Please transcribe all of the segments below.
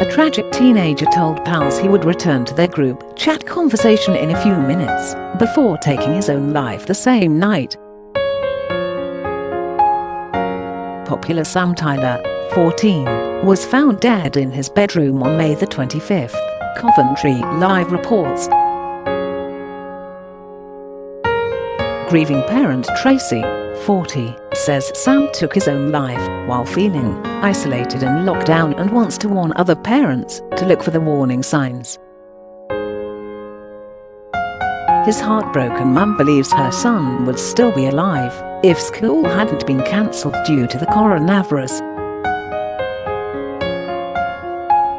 a tragic teenager told pals he would return to their group chat conversation in a few minutes before taking his own life the same night. Popular Sam Tyler, 14, was found dead in his bedroom on May the 25th, Coventry Live reports. Grieving parent Tracey, 40, says Sam took his own life while feeling isolated and locked down and wants to warn other parents to look for the warning signs. His heartbroken mum believes her son would still be alive if school hadn't been cancelled due to the coronavirus.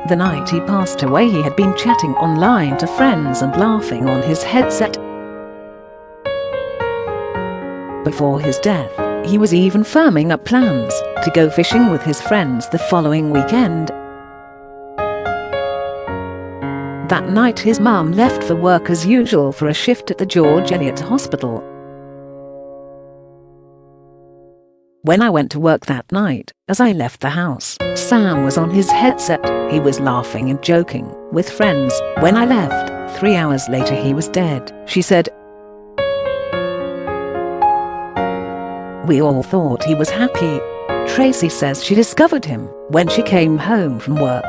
The night he passed away, he had been chatting online to friends and laughing on his headset. Before his death, he was even firming up plans to go fishing with his friends the following weekend. That night his mum left for work as usual for a shift at the George Eliot hospital. When I went to work that night, as I left the house, Sam was on his headset. He was laughing and joking with friends. When I left, 3 hours later he was dead, she said. We all thought he was happy. Tracey says she discovered him when she came home from work.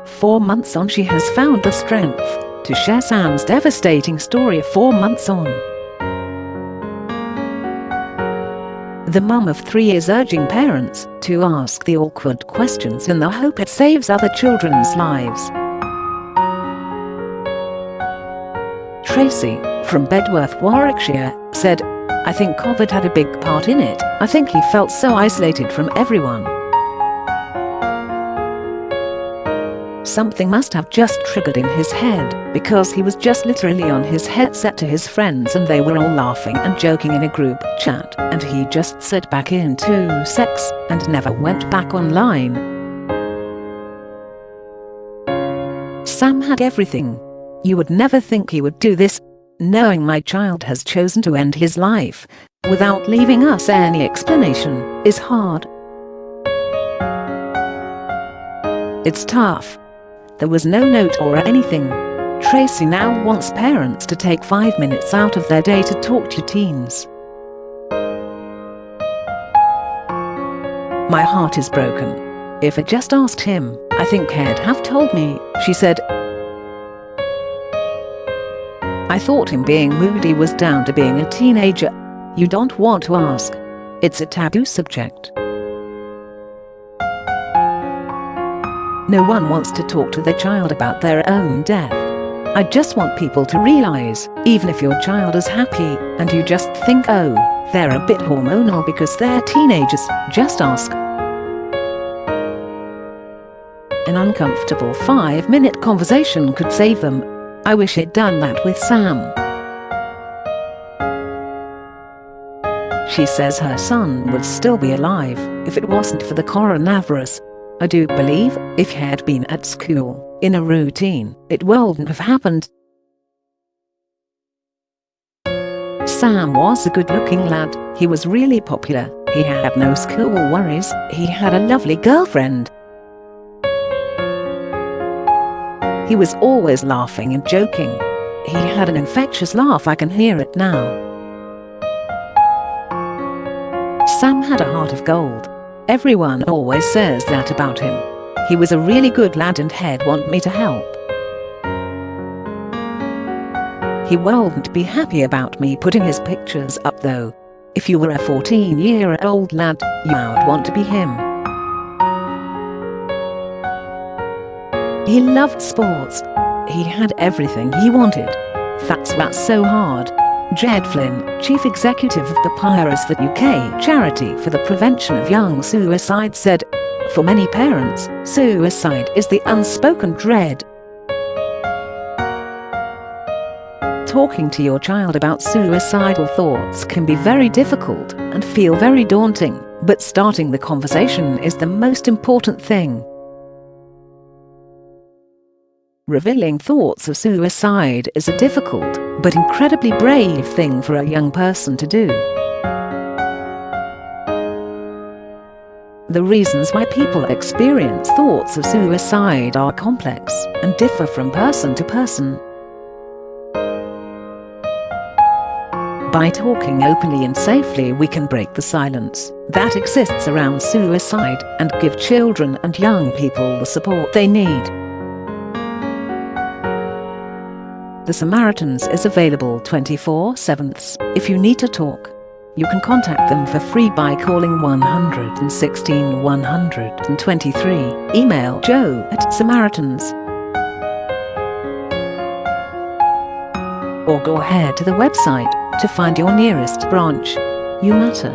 4 months on, she has found the strength to share Sam's devastating story 4 months on. The mum of 3 is urging parents to ask the awkward questions in the hope it saves other children's lives. Tracey, from Bedworth, Warwickshire, said, I think COVID had a big part in it. I think he felt so isolated from everyone. Something must have just triggered in his head, because he was just literally on his headset to his friends and they were all laughing and joking in a group chat, and he just slid back into sex and never went back online. Sam had everything. You would never think he would do this. Knowing my child has chosen to end his life without leaving us any explanation is hard. It's tough. There was no note or anything. Tracey now wants parents to take 5 minutes out of their day to talk to teens. My heart is broken. If I just asked him, I think he'd have told me, she said. I thought him being moody was down to being a teenager. You don't want to ask. It's a taboo subject. No one wants to talk to their child about their own death. I just want people to realize, even if your child is happy and you just think, oh, they're a bit hormonal because they're teenagers, just ask. An uncomfortable 5-minute conversation could save them. I wish he'd done that with Sam. She says her son would still be alive if it wasn't for the coronavirus. I do believe if he'd been at school, in a routine, it wouldn't have happened. Sam was a good-looking lad. He was really popular. He had no school worries. He had a lovely girlfriend. He was always laughing and joking. He had an infectious laugh. I can hear it now. Sam had a heart of gold. Everyone always says that about him. He was a really good lad and he'd want me to help. He wouldn't be happy about me putting his pictures up though. If you were a 14-year-old lad, you'd want to be him. He loved sports. He had everything he wanted. That's so hard. Jed Flynn, Chief Executive of the Pirates, the UK charity for the prevention of young suicide, said, for many parents, suicide is the unspoken dread. Talking to your child about suicidal thoughts can be very difficult and feel very daunting, but starting the conversation is the most important thing. Revealing thoughts of suicide is a difficult, but incredibly brave thing for a young person to do. The reasons why people experience thoughts of suicide are complex and differ from person to person. By talking openly and safely, we can break the silence that exists around suicide and give children and young people the support they need. The Samaritans is available 24/7. If you need to talk, you can contact them for free by calling 116 123. Email joe@samaritans. Or go ahead to the website to find your nearest branch. You matter.